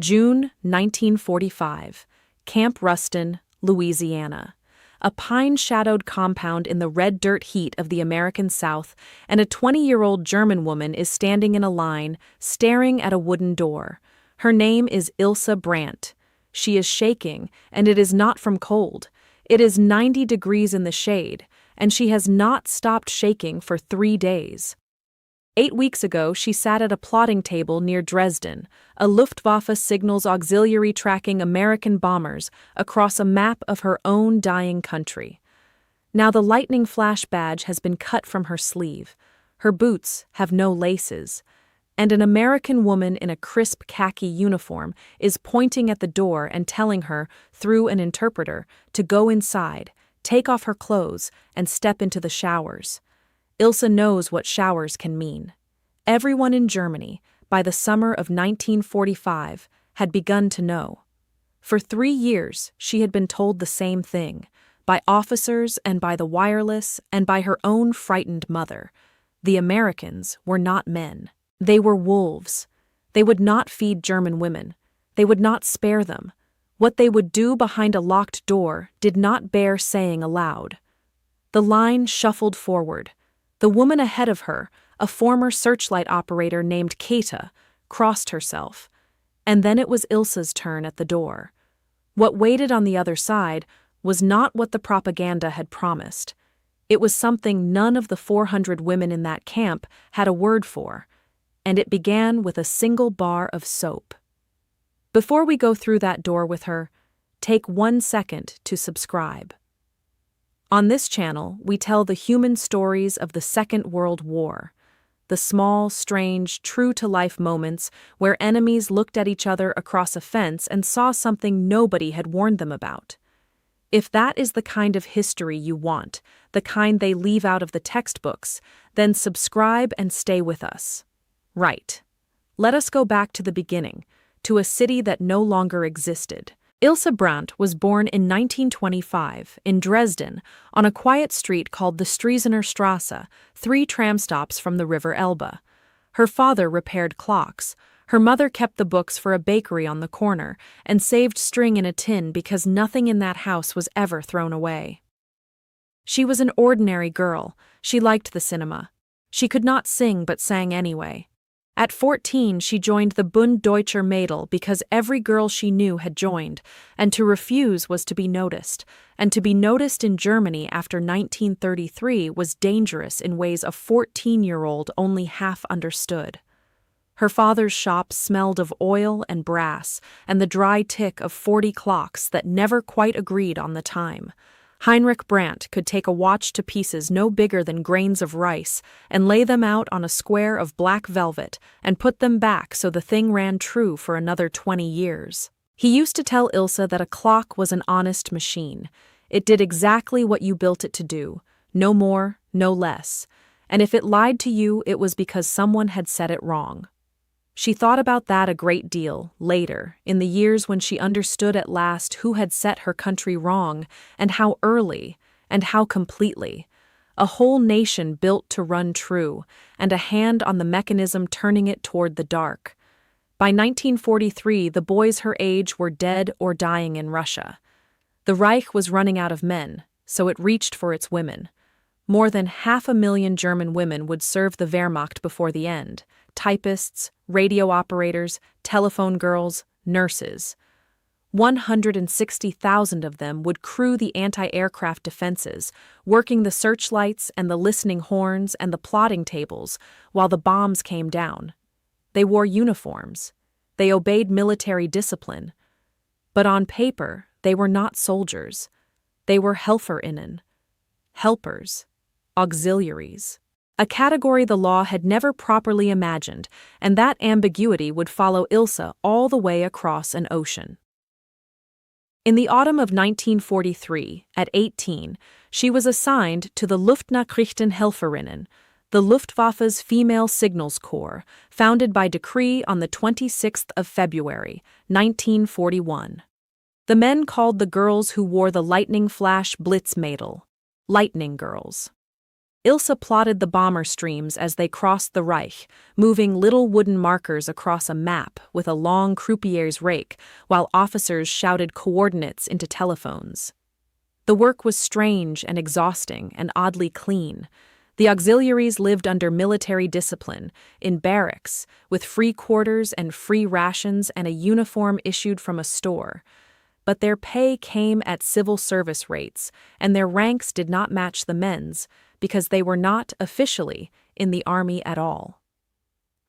June 1945, Camp Ruston, Louisiana. A pine-shadowed compound in the red dirt heat of the American South, and a 20-year-old German woman is standing in a line, staring at a wooden door. Her name is Ilse Brandt. She is shaking, and it is not from cold. It is 90 degrees in the shade, and she has not stopped shaking for 3 days. 8 weeks ago, she sat at a plotting table near Dresden, a Luftwaffe signals auxiliary tracking American bombers across a map of her own dying country. Now the lightning flash badge has been cut from her sleeve. Her boots have no laces, and an American woman in a crisp khaki uniform is pointing at the door and telling her, through an interpreter, to go inside, take off her clothes, and step into the showers. Ilse knows what showers can mean. Everyone in Germany, by the summer of 1945, had begun to know. For 3 years, she had been told the same thing, by officers and by the wireless and by her own frightened mother. The Americans were not men. They were wolves. They would not feed German women. They would not spare them. What they would do behind a locked door did not bear saying aloud. The line shuffled forward. The woman ahead of her, a former searchlight operator named Kata, crossed herself. And then it was Ilse's turn at the door. What waited on the other side was not what the propaganda had promised. It was something none of the 400 women in that camp had a word for, and it began with a single bar of soap. Before we go through that door with her, take 1 second to subscribe. On this channel, we tell the human stories of the Second World War, the small, strange, true-to-life moments where enemies looked at each other across a fence and saw something nobody had warned them about. If that is the kind of history you want, the kind they leave out of the textbooks, then subscribe and stay with us. Right. Let us go back to the beginning, to a city that no longer existed. Ilse Brandt was born in 1925 in Dresden on a quiet street called the Striesener Strasse, 3 tram stops from the River Elbe. Her father repaired clocks. Her mother kept the books for a bakery on the corner and saved string in a tin because nothing in that house was ever thrown away. She was an ordinary girl. She liked the cinema. She could not sing but sang anyway. At 14, she joined the Bund Deutscher Mädel because every girl she knew had joined, and to refuse was to be noticed, and to be noticed in Germany after 1933 was dangerous in ways a 14-year-old only half understood. Her father's shop smelled of oil and brass and the dry tick of 40 clocks that never quite agreed on the time. Heinrich Brandt could take a watch to pieces no bigger than grains of rice and lay them out on a square of black velvet and put them back so the thing ran true for another 20 years. He used to tell Ilse that a clock was an honest machine. It did exactly what you built it to do, no more, no less. And if it lied to you, it was because someone had said it wrong. She thought about that a great deal, later, in the years when she understood at last who had set her country wrong, and how early, and how completely. A whole nation built to run true, and a hand on the mechanism turning it toward the dark. By 1943, the boys her age were dead or dying in Russia. The Reich was running out of men, so it reached for its women. More than 500,000 German women would serve the Wehrmacht before the end. Typists, radio operators, telephone girls, nurses. 160,000 of them would crew the anti-aircraft defenses, working the searchlights and the listening horns and the plotting tables while the bombs came down. They wore uniforms. They obeyed military discipline. But on paper, they were not soldiers. They were Helferinnen. Helpers. Auxiliaries. A category the law had never properly imagined, and that ambiguity would follow Ilse all the way across an ocean. In the autumn of 1943, at 18, she was assigned to the Luftnachrichtenhelferinnen, the Luftwaffe's female signals corps, founded by decree on the 26th of February, 1941. The men called the girls who wore the lightning flash Blitzmädel, lightning girls. Ilse plotted the bomber streams as they crossed the Reich, moving little wooden markers across a map with a long croupier's rake, while officers shouted coordinates into telephones. The work was strange and exhausting and oddly clean. The auxiliaries lived under military discipline, in barracks, with free quarters and free rations and a uniform issued from a store. But their pay came at civil service rates, and their ranks did not match the men's, because they were not, officially, in the army at all.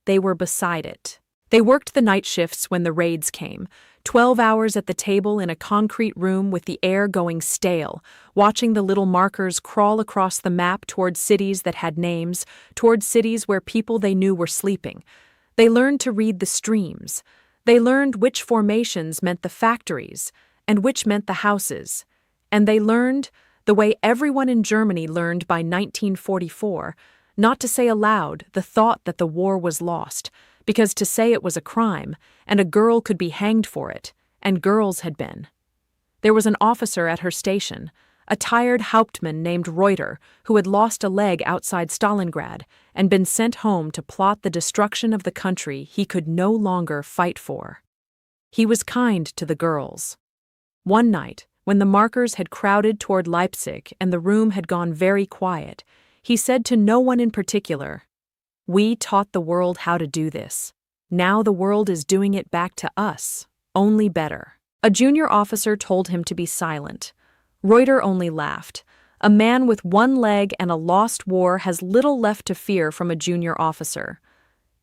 They were beside it. They worked the night shifts when the raids came, 12 hours at the table in a concrete room with the air going stale, watching the little markers crawl across the map toward cities that had names, toward cities where people they knew were sleeping. They learned to read the streams. They learned which formations meant the factories, and which meant the houses. And they learned, the way everyone in Germany learned by 1944, not to say aloud the thought that the war was lost, because to say it was a crime, and a girl could be hanged for it, and girls had been. There was an officer at her station, a tired Hauptmann named Reuter, who had lost a leg outside Stalingrad and been sent home to plot the destruction of the country he could no longer fight for. He was kind to the girls. One night, when the markers had crowded toward Leipzig and the room had gone very quiet, he said to no one in particular, "We taught the world how to do this. Now the world is doing it back to us, only better." A junior officer told him to be silent. Reuter only laughed. A man with one leg and a lost war has little left to fear from a junior officer.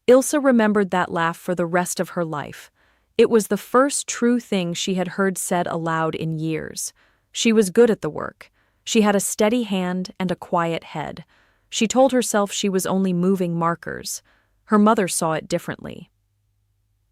Ilse remembered that laugh for the rest of her life. It was the first true thing she had heard said aloud in years. She was good at the work. She had a steady hand and a quiet head. She told herself she was only moving markers. Her mother saw it differently.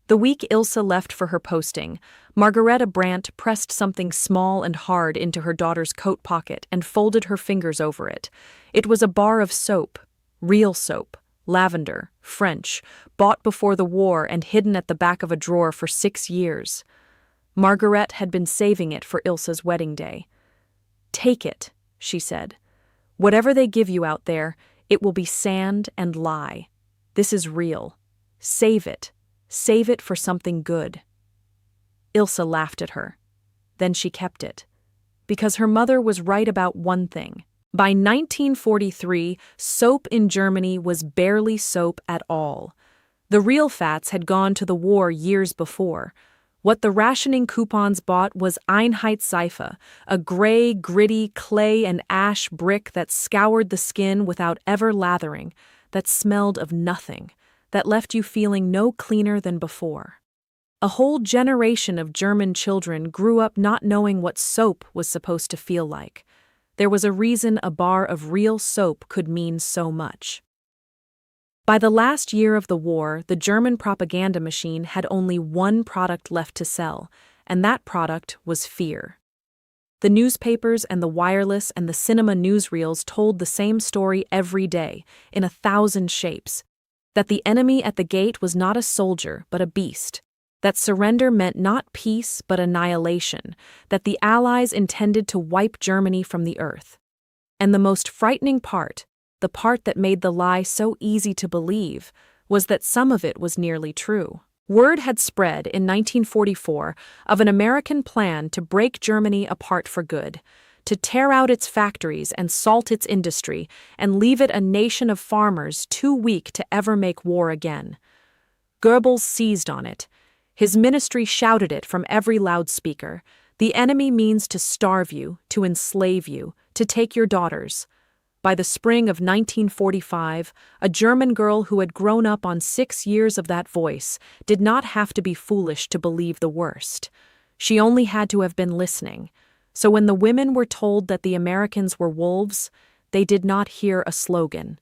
The week Ilse left for her posting, Margareta Brandt pressed something small and hard into her daughter's coat pocket and folded her fingers over it. It was a bar of soap, real soap, lavender, French, bought before the war and hidden at the back of a drawer for 6 years. Margaret had been saving it for Ilse's wedding day. "Take it," she said. "Whatever they give you out there, it will be sand and lie. This is real. Save it. Save it for something good." Ilse laughed at her. Then she kept it. Because her mother was right about one thing. By 1943, soap in Germany was barely soap at all. The real fats had gone to the war years before. What the rationing coupons bought was Einheitsseife, a gray, gritty clay and ash brick that scoured the skin without ever lathering, that smelled of nothing, that left you feeling no cleaner than before. A whole generation of German children grew up not knowing what soap was supposed to feel like. There was a reason a bar of real soap could mean so much. By the last year of the war, the German propaganda machine had only one product left to sell, and that product was fear. The newspapers and the wireless and the cinema newsreels told the same story every day, in 1,000 shapes. That the enemy at the gate was not a soldier, but a beast. That surrender meant not peace, but annihilation. That the Allies intended to wipe Germany from the earth. And the most frightening part, the part that made the lie so easy to believe, was that some of it was nearly true. Word had spread in 1944 of an American plan to break Germany apart for good, to tear out its factories and salt its industry and leave it a nation of farmers too weak to ever make war again. Goebbels seized on it. His ministry shouted it from every loudspeaker. The enemy means to starve you, to enslave you, to take your daughters. By the spring of 1945, a German girl who had grown up on 6 years of that voice did not have to be foolish to believe the worst. She only had to have been listening. So when the women were told that the Americans were wolves, they did not hear a slogan.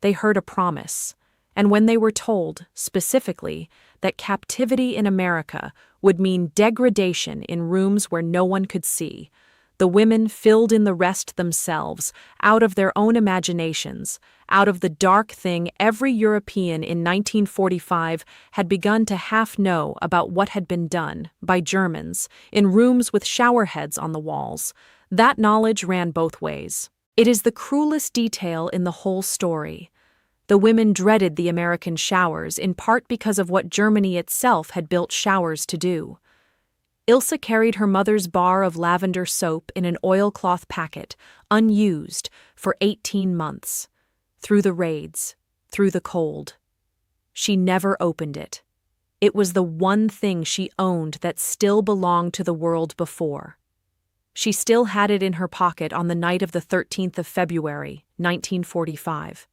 They heard a promise. And when they were told, specifically, that captivity in America would mean degradation in rooms where no one could see, the women filled in the rest themselves, out of their own imaginations, out of the dark thing every European in 1945 had begun to half know about what had been done, by Germans, in rooms with shower heads on the walls. That knowledge ran both ways. It is the cruelest detail in the whole story. The women dreaded the American showers, in part because of what Germany itself had built showers to do. Ilse carried her mother's bar of lavender soap in an oilcloth packet, unused, for 18 months. Through the raids, through the cold. She never opened it. It was the one thing she owned that still belonged to the world before. She still had it in her pocket on the night of the 13th of February, 1945.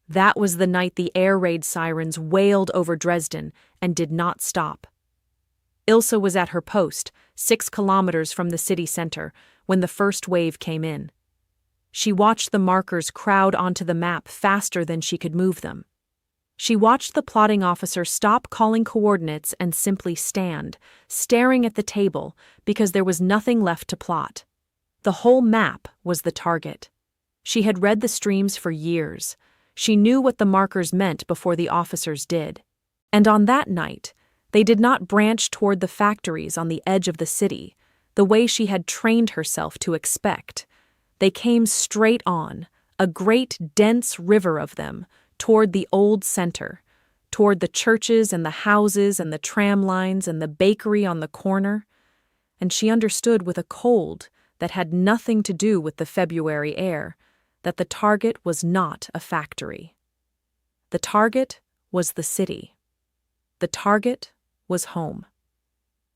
That was the night the air raid sirens wailed over Dresden and did not stop. Ilse was at her post, 6 kilometers from the city center, when the first wave came in. She watched the markers crowd onto the map faster than she could move them. She watched the plotting officer stop calling coordinates and simply stand, staring at the table, because there was nothing left to plot. The whole map was the target. She had read the streams for years. She knew what the markers meant before the officers did. And on that night, they did not branch toward the factories on the edge of the city, the way she had trained herself to expect. They came straight on, a great, dense river of them, toward the old center, toward the churches and the houses and the tram lines and the bakery on the corner. And she understood with a cold that had nothing to do with the February air that the target was not a factory. The target was the city. The target was home.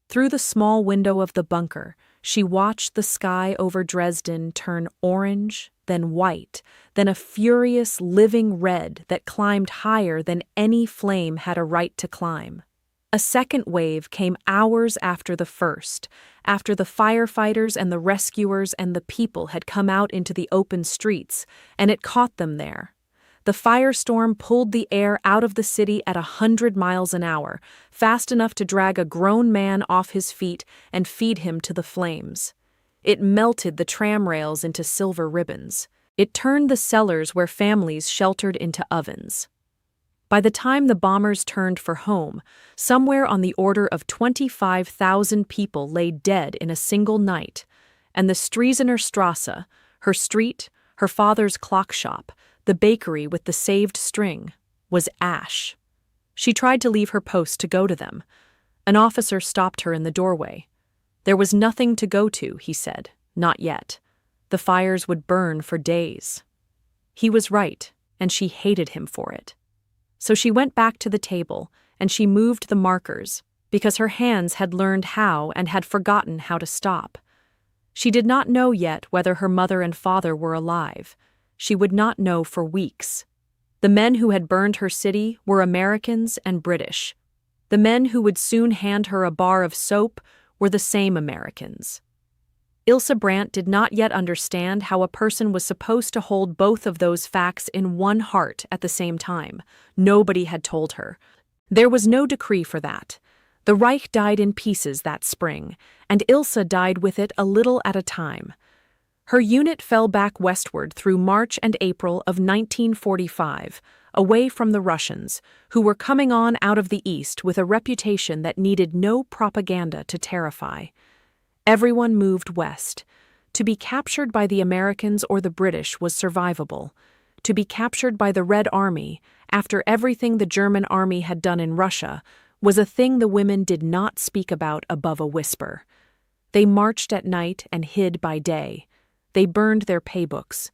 Through the small window of the bunker, she watched the sky over Dresden turn orange, then white, then a furious, living red that climbed higher than any flame had a right to climb. A second wave came hours after the first, after the firefighters and the rescuers and the people had come out into the open streets, and it caught them there. The firestorm pulled the air out of the city at 100 miles an hour, fast enough to drag a grown man off his feet and feed him to the flames. It melted the tram rails into silver ribbons. It turned the cellars where families sheltered into ovens. By the time the bombers turned for home, somewhere on the order of 25,000 people lay dead in a single night, and the Striesener Strasse, her street, her father's clock shop, the bakery with the saved string, was ash. She tried to leave her post to go to them. An officer stopped her in the doorway. There was nothing to go to, he said, not yet. The fires would burn for days. He was right, and she hated him for it. So she went back to the table, and she moved the markers, because her hands had learned how and had forgotten how to stop. She did not know yet whether her mother and father were alive. She would not know for weeks. The men who had burned her city were Americans and British. The men who would soon hand her a bar of soap were the same Americans. Ilse Brandt did not yet understand how a person was supposed to hold both of those facts in one heart at the same time. Nobody had told her. There was no decree for that. The Reich died in pieces that spring, and Ilse died with it a little at a time. Her unit fell back westward through March and April of 1945, away from the Russians, who were coming on out of the east with a reputation that needed no propaganda to terrify. Everyone moved west. To be captured by the Americans or the British was survivable. To be captured by the Red Army, after everything the German army had done in Russia, was a thing the women did not speak about above a whisper. They marched at night and hid by day. They burned their paybooks.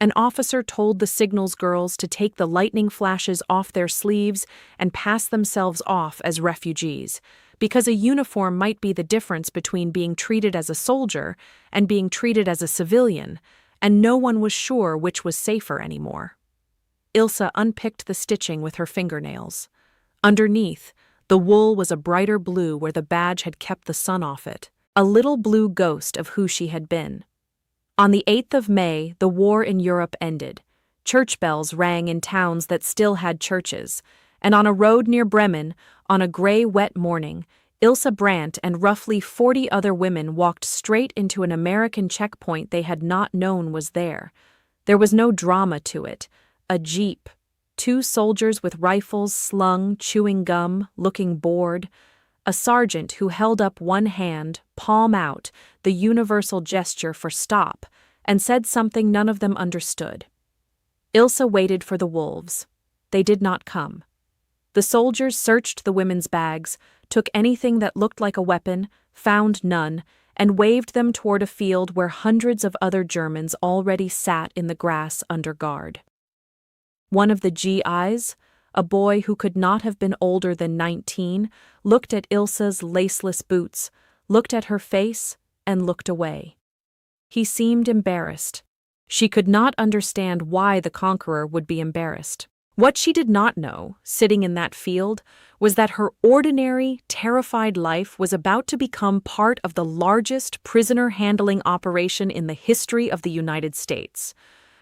An officer told the signals girls to take the lightning flashes off their sleeves and pass themselves off as refugees, because a uniform might be the difference between being treated as a soldier and being treated as a civilian, and no one was sure which was safer anymore. Ilse unpicked the stitching with her fingernails. Underneath, the wool was a brighter blue where the badge had kept the sun off it, a little blue ghost of who she had been. On the 8th of May, the war in Europe ended. Church bells rang in towns that still had churches, and on a road near Bremen, on a gray, wet morning, Ilse Brandt and roughly 40 other women walked straight into an American checkpoint they had not known was there. There was no drama to it. A jeep, 2 soldiers with rifles slung, chewing gum, looking bored, a sergeant who held up one hand, palm out, the universal gesture for stop, and said something none of them understood. Ilsa waited for the wolves. They did not come. The soldiers searched the women's bags, took anything that looked like a weapon, found none, and waved them toward a field where hundreds of other Germans already sat in the grass under guard. One of the GIs, a boy who could not have been older than 19, looked at Ilsa's laceless boots, looked at her face, and looked away. He seemed embarrassed. She could not understand why the conqueror would be embarrassed. What she did not know, sitting in that field, was that her ordinary, terrified life was about to become part of the largest prisoner-handling operation in the history of the United States.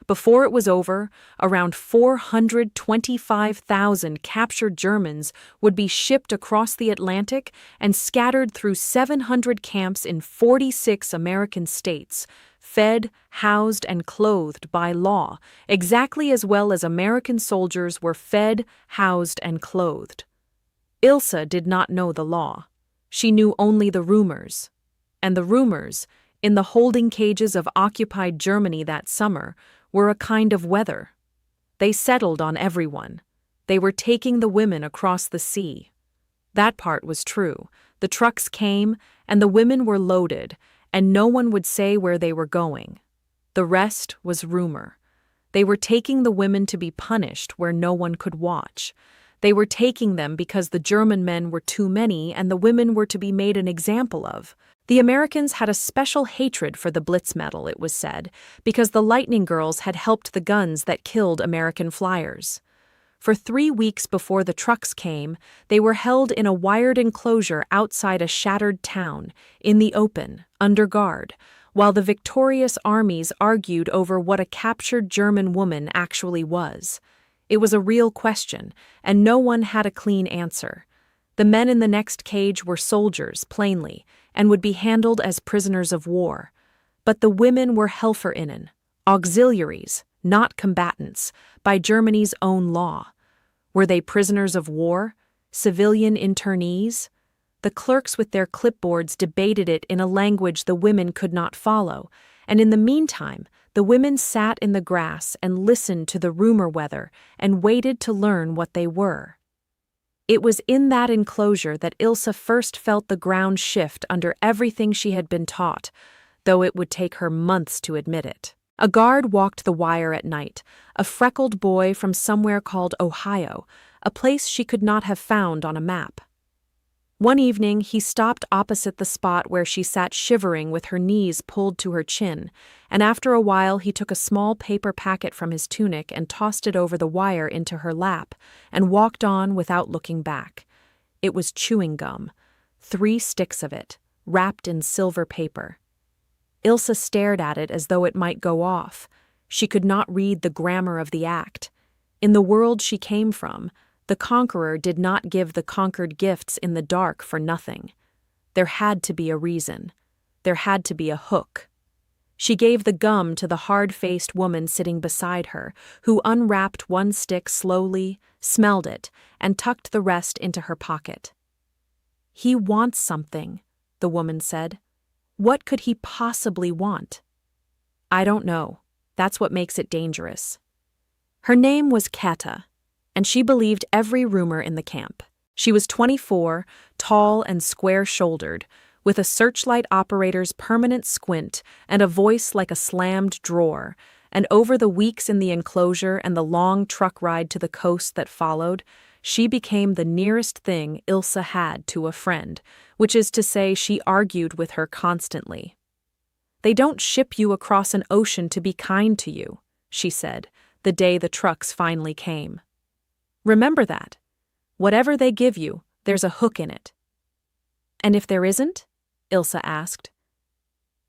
Before it was over, around 425,000 captured Germans would be shipped across the Atlantic and scattered through 700 camps in 46 American states, fed, housed, and clothed by law, exactly as well as American soldiers were fed, housed, and clothed. Ilsa did not know the law. She knew only the rumors. And the rumors, in the holding cages of occupied Germany that summer, were a kind of weather. They settled on everyone. They were taking the women across the sea. That part was true. The trucks came, and the women were loaded, and no one would say where they were going. The rest was rumor. They were taking the women to be punished where no one could watch. They were taking them because the German men were too many and the women were to be made an example of. The Americans had a special hatred for the Blitz medal, it was said, because the Lightning Girls had helped the guns that killed American flyers. For 3 weeks before the trucks came, they were held in a wired enclosure outside a shattered town, in the open, under guard, while the victorious armies argued over what a captured German woman actually was. It was a real question, and no one had a clean answer. The men in the next cage were soldiers, plainly, and would be handled as prisoners of war. But the women were Helferinnen, auxiliaries, not combatants, by Germany's own law. Were they prisoners of war? Civilian internees? The clerks with their clipboards debated it in a language the women could not follow, and in the meantime, the women sat in the grass and listened to the rumor weather and waited to learn what they were. It was in that enclosure that Ilsa first felt the ground shift under everything she had been taught, though it would take her months to admit it. A guard walked the wire at night, a freckled boy from somewhere called Ohio, a place she could not have found on a map. One evening, he stopped opposite the spot where she sat shivering with her knees pulled to her chin, and after a while he took a small paper packet from his tunic and tossed it over the wire into her lap, and walked on without looking back. It was chewing gum, 3 sticks of it, wrapped in silver paper. Ilsa stared at it as though it might go off. She could not read the grammar of the act. In the world she came from, the conqueror did not give the conquered gifts in the dark for nothing. There had to be a reason. There had to be a hook. She gave the gum to the hard-faced woman sitting beside her, who unwrapped 1 stick slowly, smelled it, and tucked the rest into her pocket. "He wants something," the woman said. "What could he possibly want?" "I don't know. That's what makes it dangerous." Her name was Kata, and she believed every rumor in the camp. She was 24, tall and square-shouldered, with a searchlight operator's permanent squint and a voice like a slammed drawer, and over the weeks in the enclosure and the long truck ride to the coast that followed, she became the nearest thing Ilsa had to a friend, which is to say she argued with her constantly. "They don't ship you across an ocean to be kind to you," she said, the day the trucks finally came. "Remember that. Whatever they give you, there's a hook in it." "And if there isn't?" Ilsa asked.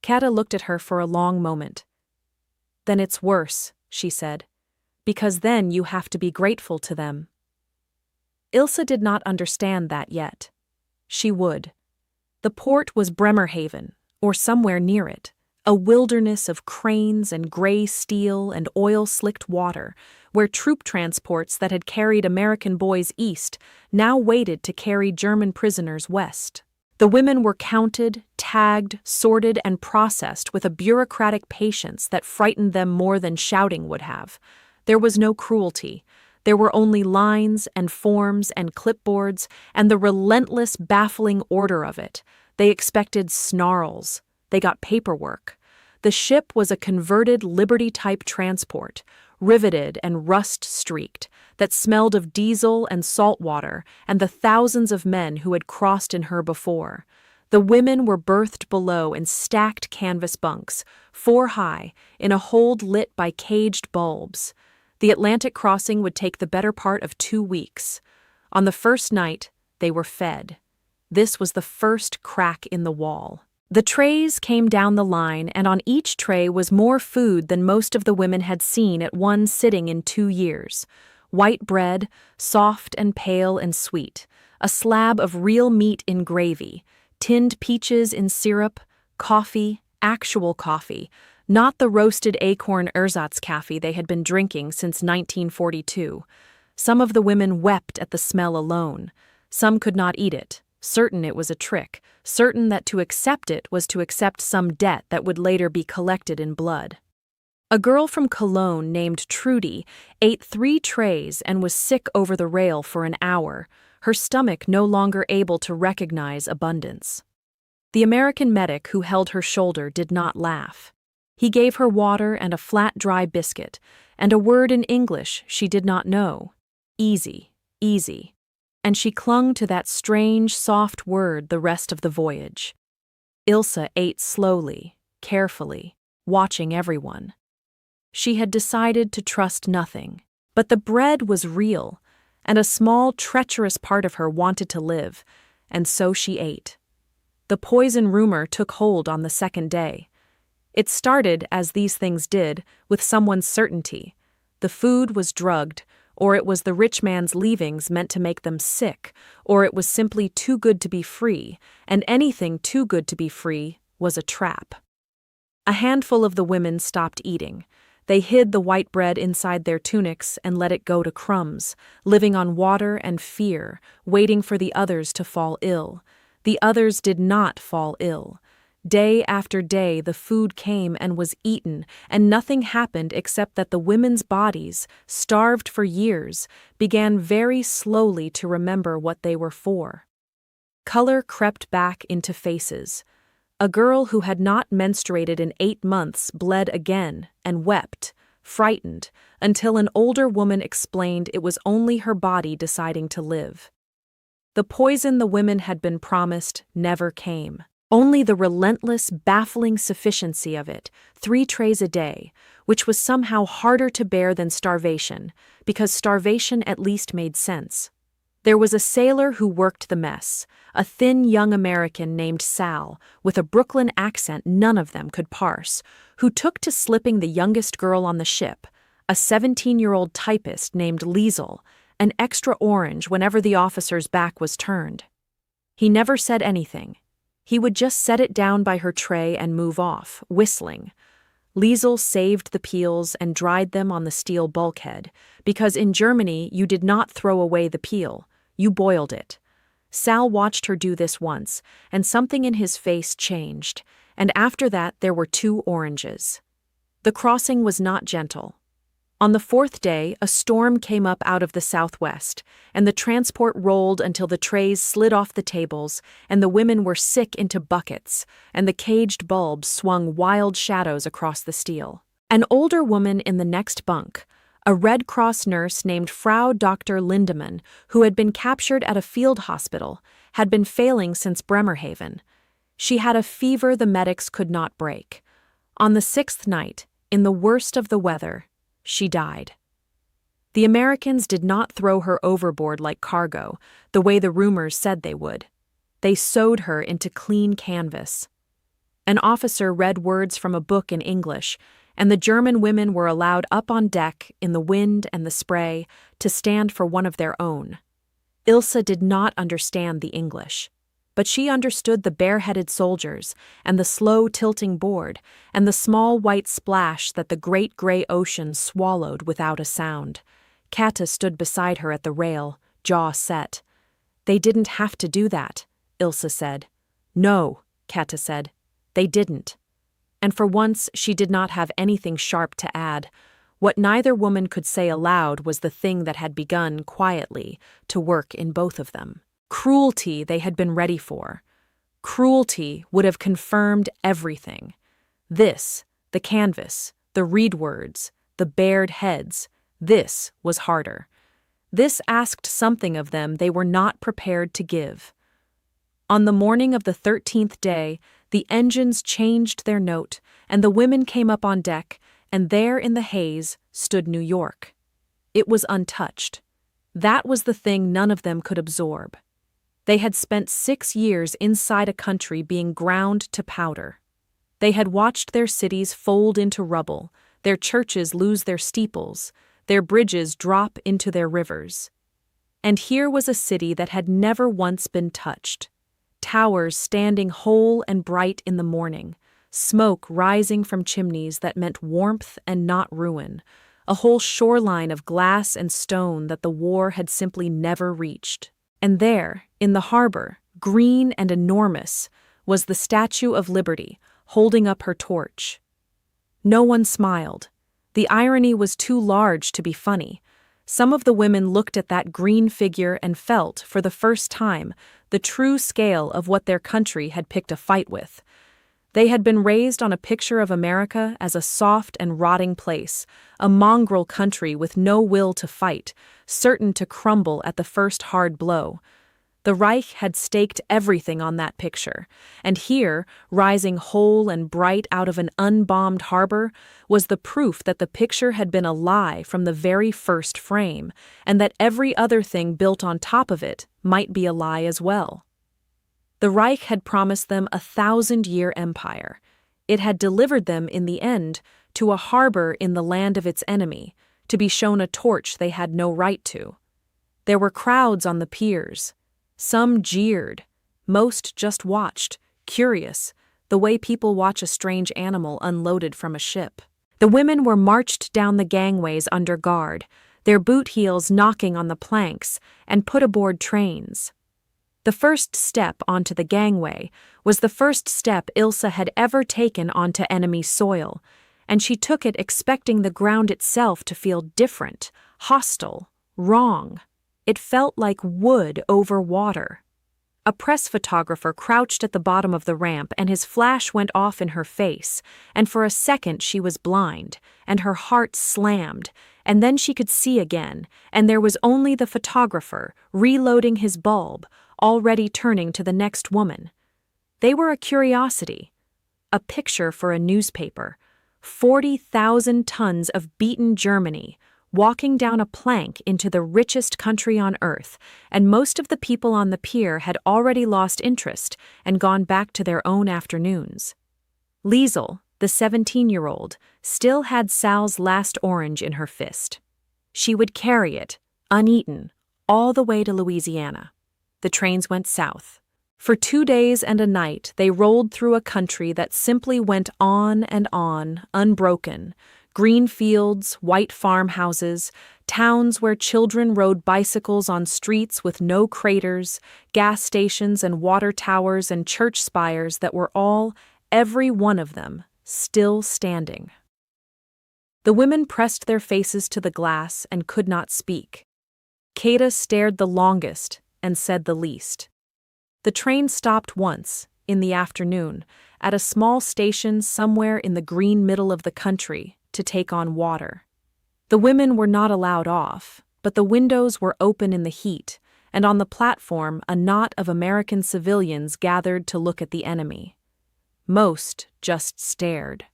Kata looked at her for a long moment. "Then it's worse," she said, "because then you have to be grateful to them." Ilsa did not understand that yet. She would. The port was Bremerhaven, or somewhere near it, a wilderness of cranes and gray steel and oil-slicked water, where troop transports that had carried American boys east now waited to carry German prisoners west. The women were counted, tagged, sorted, and processed with a bureaucratic patience that frightened them more than shouting would have. There was no cruelty. There were only lines and forms and clipboards and the relentless, baffling order of it. They expected snarls. They got paperwork. The ship was a converted Liberty-type transport, riveted and rust-streaked, that smelled of diesel and salt water and the thousands of men who had crossed in her before. The women were berthed below in stacked canvas bunks, 4 high, in a hold lit by caged bulbs. The Atlantic crossing would take the better part of 2 weeks. On the first night, they were fed. This was the first crack in the wall. The trays came down the line, and on each tray was more food than most of the women had seen at one sitting in 2 years. White bread, soft and pale and sweet, a slab of real meat in gravy, tinned peaches in syrup, coffee, actual coffee, not the roasted acorn Ersatzkaffee they had been drinking since 1942. Some of the women wept at the smell alone. Some could not eat it, certain it was a trick, certain that to accept it was to accept some debt that would later be collected in blood. A girl from Cologne named Trudy ate 3 trays and was sick over the rail for an hour, her stomach no longer able to recognize abundance. The American medic who held her shoulder did not laugh. He gave her water and a flat, dry biscuit, and a word in English she did not know. Easy, easy. And she clung to that strange, soft word the rest of the voyage. Ilse ate slowly, carefully, watching everyone. She had decided to trust nothing, but the bread was real, and a small, treacherous part of her wanted to live, and so she ate. The poison rumor took hold on the second day. It started, as these things did, with someone's certainty. The food was drugged, or it was the rich man's leavings meant to make them sick, or it was simply too good to be free, and anything too good to be free was a trap. A handful of the women stopped eating. They hid the white bread inside their tunics and let it go to crumbs, living on water and fear, waiting for the others to fall ill. The others did not fall ill. Day after day the food came and was eaten, and nothing happened except that the women's bodies, starved for years, began very slowly to remember what they were for. Color crept back into faces. A girl who had not menstruated in 8 months bled again and wept, frightened, until an older woman explained it was only her body deciding to live. The poison the women had been promised never came. Only the relentless, baffling sufficiency of it, 3 trays a day, which was somehow harder to bear than starvation, because starvation at least made sense. There was a sailor who worked the mess, a thin young American named Sal, with a Brooklyn accent none of them could parse, who took to slipping the youngest girl on the ship, a 17-year-old typist named Liesel, an extra orange whenever the officer's back was turned. He never said anything. He would just set it down by her tray and move off, whistling. Liesel saved the peels and dried them on the steel bulkhead, because in Germany you did not throw away the peel, you boiled it. Sal watched her do this once, and something in his face changed, and after that there were 2 oranges. The crossing was not gentle. On the 4th day, a storm came up out of the southwest, and the transport rolled until the trays slid off the tables, and the women were sick into buckets, and the caged bulbs swung wild shadows across the steel. An older woman in the next bunk, a Red Cross nurse named Frau Dr. Lindemann, who had been captured at a field hospital, had been failing since Bremerhaven. She had a fever the medics could not break. On the 6th night, in the worst of the weather, she died. The Americans did not throw her overboard like cargo, the way the rumors said they would. They sewed her into clean canvas. An officer read words from a book in English, and the German women were allowed up on deck in the wind and the spray to stand for one of their own. Ilse did not understand the English, but she understood the bareheaded soldiers and the slow tilting board and the small white splash that the great gray ocean swallowed without a sound. Kata stood beside her at the rail, jaw set. "They didn't have to do that," Ilse said. No, Kata said. They didn't. And for once she did not have anything sharp to add. What neither woman could say aloud was the thing that had begun, quietly, to work in both of them. Cruelty they had been ready for. Cruelty would have confirmed everything. This, the canvas, the reed words, the bared heads, this was harder. This asked something of them they were not prepared to give. On the morning of the 13th day, the engines changed their note, and the women came up on deck, and there in the haze stood New York. It was untouched. That was the thing none of them could absorb. They had spent 6 years inside a country being ground to powder. They had watched their cities fold into rubble, their churches lose their steeples, their bridges drop into their rivers. And here was a city that had never once been touched. Towers standing whole and bright in the morning, smoke rising from chimneys that meant warmth and not ruin, a whole shoreline of glass and stone that the war had simply never reached. And there, in the harbor, green and enormous, was the Statue of Liberty, holding up her torch. No one smiled. The irony was too large to be funny. Some of the women looked at that green figure and felt, for the first time, the true scale of what their country had picked a fight with. They had been raised on a picture of America as a soft and rotting place, a mongrel country with no will to fight, certain to crumble at the first hard blow. The Reich had staked everything on that picture, and here, rising whole and bright out of an unbombed harbor, was the proof that the picture had been a lie from the very first frame, and that every other thing built on top of it might be a lie as well. The Reich had promised them a 1,000-year empire. It had delivered them, in the end, to a harbor in the land of its enemy, to be shown a torch they had no right to. There were crowds on the piers. Some jeered. Most just watched, curious, the way people watch a strange animal unloaded from a ship. The women were marched down the gangways under guard, their boot heels knocking on the planks, and put aboard trains. The first step onto the gangway was the first step Ilsa had ever taken onto enemy soil, and she took it expecting the ground itself to feel different, hostile, wrong. It felt like wood over water. A press photographer crouched at the bottom of the ramp, and his flash went off in her face, and for a second she was blind, and her heart slammed, and then she could see again, and there was only the photographer, reloading his bulb, already turning to the next woman. They were a curiosity, a picture for a newspaper. 40,000 tons of beaten Germany, walking down a plank into the richest country on earth, and most of the people on the pier had already lost interest and gone back to their own afternoons. Liesel, the 17-year-old, still had Sal's last orange in her fist. She would carry it, uneaten, all the way to Louisiana. The trains went south. For 2 days and a night they rolled through a country that simply went on, unbroken. Green fields, white farmhouses, towns where children rode bicycles on streets with no craters, gas stations and water towers and church spires that were all, every one of them, still standing. The women pressed their faces to the glass and could not speak. Kata stared the longest and said the least. The train stopped once, in the afternoon, at a small station somewhere in the green middle of the country, to take on water. The women were not allowed off, but the windows were open in the heat, and on the platform a knot of American civilians gathered to look at the enemy. Most just stared.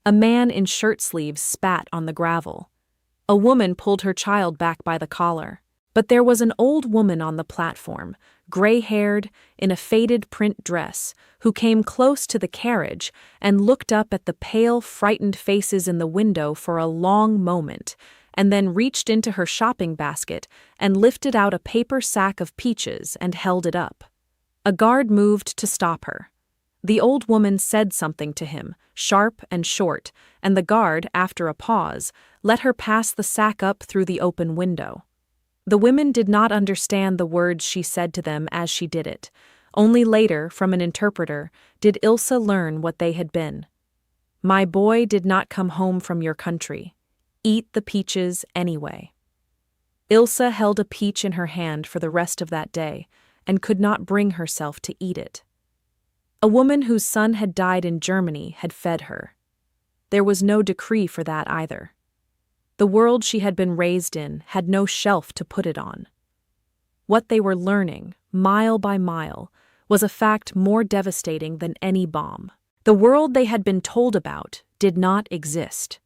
A man in shirt sleeves spat on the gravel. A woman pulled her child back by the collar. But there was an old woman on the platform, gray-haired, in a faded print dress, who came close to the carriage and looked up at the pale, frightened faces in the window for a long moment, and then reached into her shopping basket and lifted out a paper sack of peaches and held it up. A guard moved to stop her. The old woman said something to him, sharp and short, and the guard, after a pause, let her pass the sack up through the open window. The women did not understand the words she said to them as she did it. Only later, from an interpreter, did Ilse learn what they had been. My boy did not come home from your country. Eat the peaches anyway. Ilse held a peach in her hand for the rest of that day and could not bring herself to eat it. A woman whose son had died in Germany had fed her. There was no decree for that either. The world she had been raised in had no shelf to put it on. What they were learning, mile by mile, was a fact more devastating than any bomb. The world they had been told about did not exist.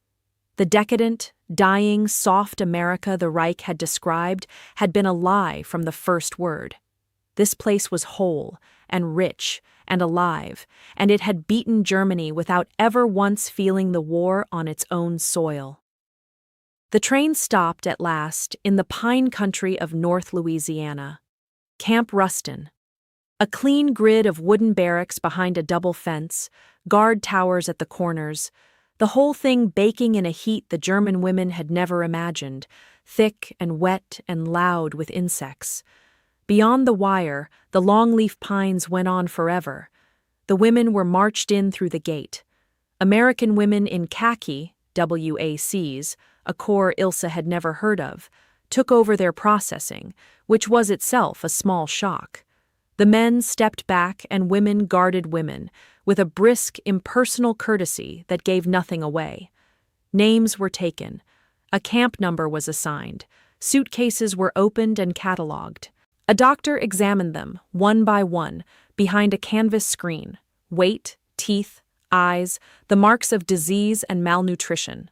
The decadent, dying, soft America the Reich had described had been a lie from the first word. This place was whole and rich and alive, and it had beaten Germany without ever once feeling the war on its own soil. The train stopped at last in the pine country of North Louisiana. Camp Ruston. A clean grid of wooden barracks behind a double fence, guard towers at the corners, the whole thing baking in a heat the German women had never imagined, thick and wet and loud with insects. Beyond the wire, the longleaf pines went on forever. The women were marched in through the gate. American women in khaki, WACs, a corps Ilse had never heard of, took over their processing, which was itself a small shock. The men stepped back and women guarded women, with a brisk, impersonal courtesy that gave nothing away. Names were taken. A camp number was assigned. Suitcases were opened and catalogued. A doctor examined them, one by one, behind a canvas screen. Weight, teeth, eyes, the marks of disease and malnutrition.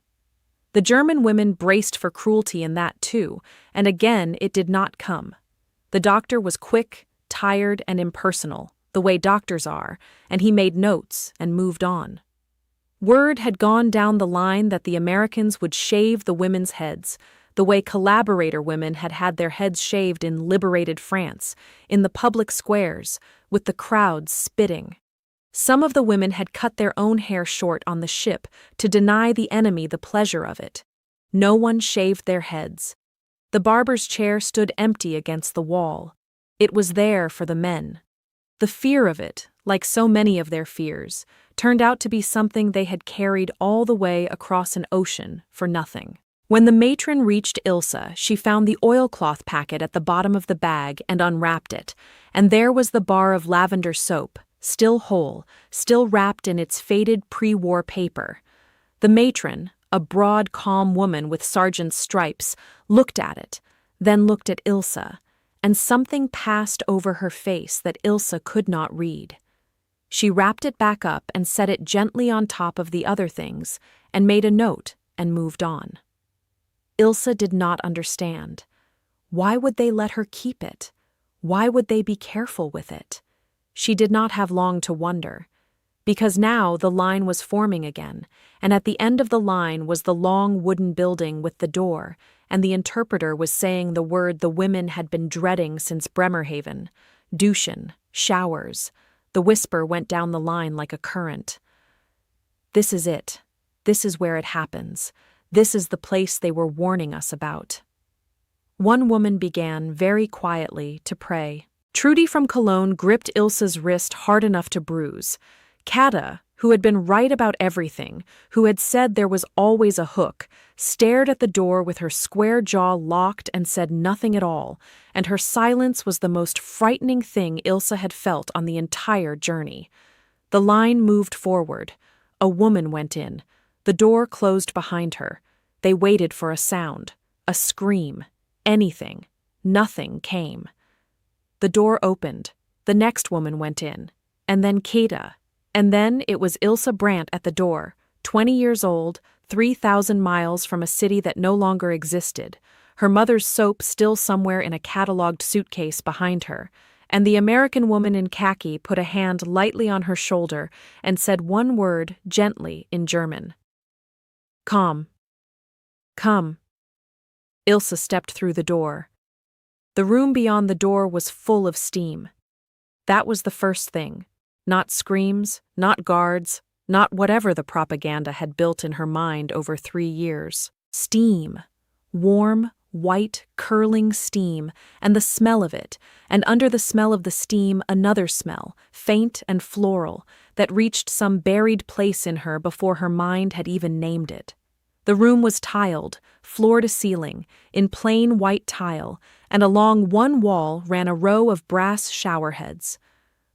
The German women braced for cruelty in that too, and again it did not come. The doctor was quick, tired, and impersonal, the way doctors are, and he made notes and moved on. Word had gone down the line that the Americans would shave the women's heads, the way collaborator women had had their heads shaved in liberated France, in the public squares, with the crowds spitting. Some of the women had cut their own hair short on the ship to deny the enemy the pleasure of it. No one shaved their heads. The barber's chair stood empty against the wall. It was there for the men. The fear of it, like so many of their fears, turned out to be something they had carried all the way across an ocean for nothing. When the matron reached Ilse, she found the oilcloth packet at the bottom of the bag and unwrapped it, and there was the bar of lavender soap, still whole, still wrapped in its faded pre-war paper. The matron, a broad, calm woman with sergeant's stripes, looked at it, then looked at Ilse, and something passed over her face that Ilse could not read. She wrapped it back up and set it gently on top of the other things, and made a note and moved on. Ilse did not understand. Why would they let her keep it? Why would they be careful with it? She did not have long to wonder, because now the line was forming again, and at the end of the line was the long wooden building with the door, and the interpreter was saying the word the women had been dreading since Bremerhaven, Duschen, showers. The whisper went down the line like a current. This is it. This is where it happens. This is the place they were warning us about. One woman began, very quietly, to pray. Trudy from Cologne gripped Ilse's wrist hard enough to bruise. Kata, who had been right about everything, who had said there was always a hook, stared at the door with her square jaw locked and said nothing at all, and her silence was the most frightening thing Ilse had felt on the entire journey. The line moved forward. A woman went in. The door closed behind her. They waited for a sound, a scream, anything. Nothing came. The door opened. The next woman went in. And then Kata. And then it was Ilse Brandt at the door, 20 years old, 3,000 miles from a city that no longer existed, her mother's soap still somewhere in a catalogued suitcase behind her, and the American woman in khaki put a hand lightly on her shoulder and said one word gently in German. Come. Come. Ilse stepped through the door. The room beyond the door was full of steam. That was the first thing. Not screams, not guards, not whatever the propaganda had built in her mind over 3 years. Steam. Warm, white, curling steam, and the smell of it, and under the smell of the steam another smell, faint and floral, that reached some buried place in her before her mind had even named it. The room was tiled, floor to ceiling, in plain white tile, and along one wall ran a row of brass shower heads.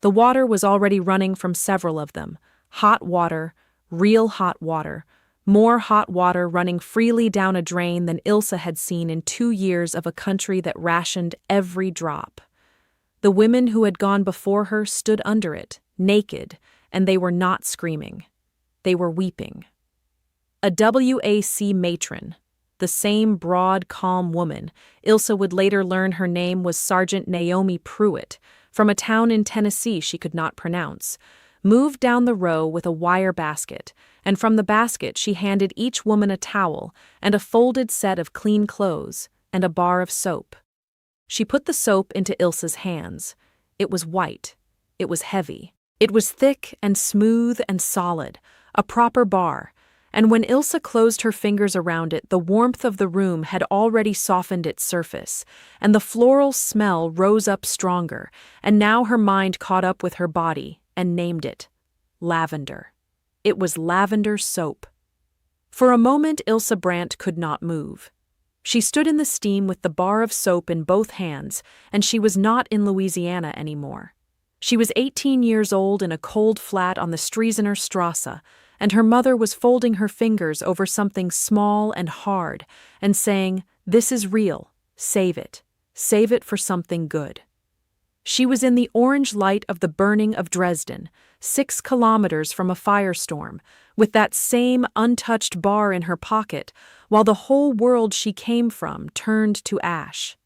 The water was already running from several of them, hot water, real hot water, more hot water running freely down a drain than Ilse had seen in 2 years of a country that rationed every drop. The women who had gone before her stood under it, naked, and they were not screaming. They were weeping. A WAC matron, the same broad, calm woman, Ilse would later learn her name was Sergeant Naomi Pruitt, from a town in Tennessee she could not pronounce, moved down the row with a wire basket, and from the basket she handed each woman a towel and a folded set of clean clothes and a bar of soap. She put the soap into Ilse's hands. It was white. It was heavy. It was thick and smooth and solid, a proper bar, and when Ilse closed her fingers around it, the warmth of the room had already softened its surface, and the floral smell rose up stronger, and now her mind caught up with her body and named it lavender. It was lavender soap. For a moment Ilse Brandt could not move. She stood in the steam with the bar of soap in both hands, and she was not in Louisiana anymore. She was 18 years old in a cold flat on the Striesener Strasse, and her mother was folding her fingers over something small and hard and saying, "This is real. Save it. Save it for something good." She was in the orange light of the burning of Dresden, 6 kilometers from a firestorm, with that same untouched bar in her pocket, while the whole world she came from turned to ash.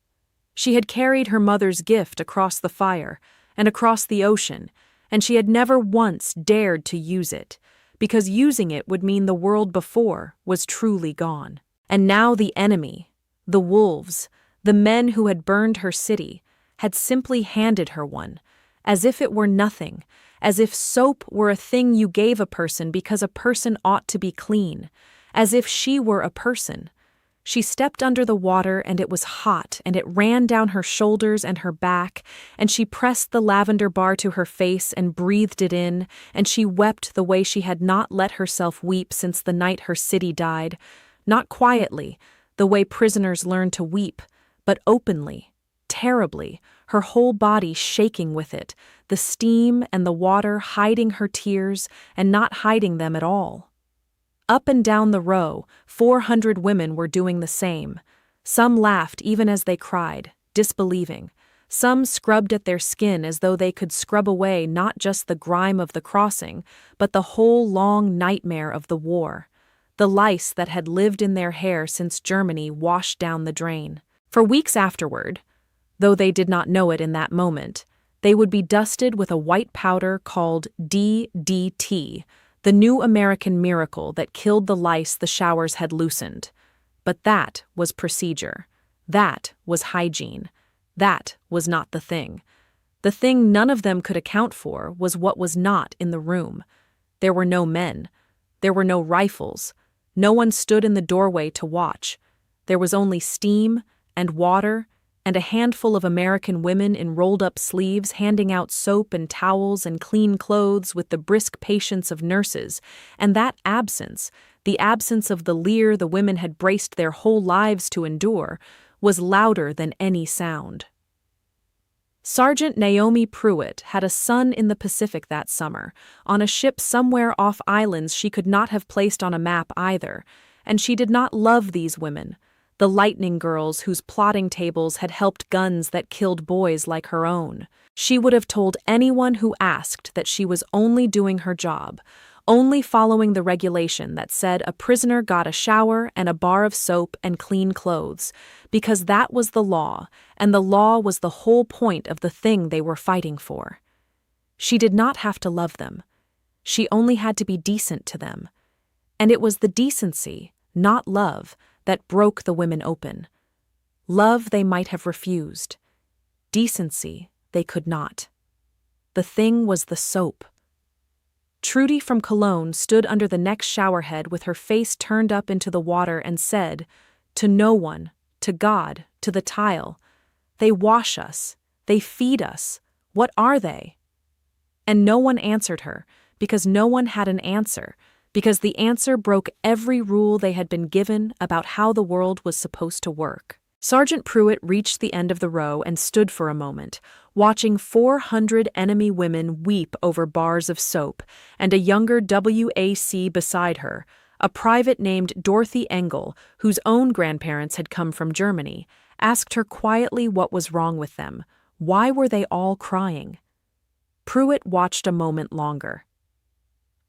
She had carried her mother's gift across the fire and across the ocean, and she had never once dared to use it, because using it would mean the world before was truly gone. And now the enemy, the wolves, the men who had burned her city, had simply handed her one, as if it were nothing, as if soap were a thing you gave a person because a person ought to be clean, as if she were a person. She stepped under the water and it was hot and it ran down her shoulders and her back, and she pressed the lavender bar to her face and breathed it in, and she wept the way she had not let herself weep since the night her city died, not quietly, the way prisoners learn to weep, but openly, terribly, her whole body shaking with it, the steam and the water hiding her tears and not hiding them at all. Up and down the row, 400 women were doing the same. Some laughed even as they cried, disbelieving. Some scrubbed at their skin as though they could scrub away not just the grime of the crossing, but the whole long nightmare of the war. The lice that had lived in their hair since Germany washed down the drain. For weeks afterward, though they did not know it in that moment, they would be dusted with a white powder called DDT, the new American miracle that killed the lice the showers had loosened. But that was procedure. That was hygiene. That was not the thing. The thing none of them could account for was what was not in the room. There were no men. There were no rifles. No one stood in the doorway to watch. There was only steam and water and a handful of American women in rolled-up sleeves handing out soap and towels and clean clothes with the brisk patience of nurses, and that absence, the absence of the leer the women had braced their whole lives to endure, was louder than any sound. Sergeant Naomi Pruitt had a son in the Pacific that summer, on a ship somewhere off islands she could not have placed on a map either, and she did not love these women, the lightning girls whose plotting tables had helped guns that killed boys like her own. She would have told anyone who asked that she was only doing her job, only following the regulation that said a prisoner got a shower and a bar of soap and clean clothes, because that was the law, and the law was the whole point of the thing they were fighting for. She did not have to love them. She only had to be decent to them. And it was the decency, not love, that broke the women open. Love they might have refused. Decency they could not. The thing was the soap. Trudy from Cologne stood under the next showerhead with her face turned up into the water and said, to no one, to God, to the tile. They wash us. They feed us. What are they? And no one answered her, because no one had an answer, because the answer broke every rule they had been given about how the world was supposed to work. Sergeant Pruitt reached the end of the row and stood for a moment, watching 400 enemy women weep over bars of soap, and a younger WAC beside her, a private named Dorothy Engel, whose own grandparents had come from Germany, asked her quietly what was wrong with them. Why were they all crying? Pruitt watched a moment longer.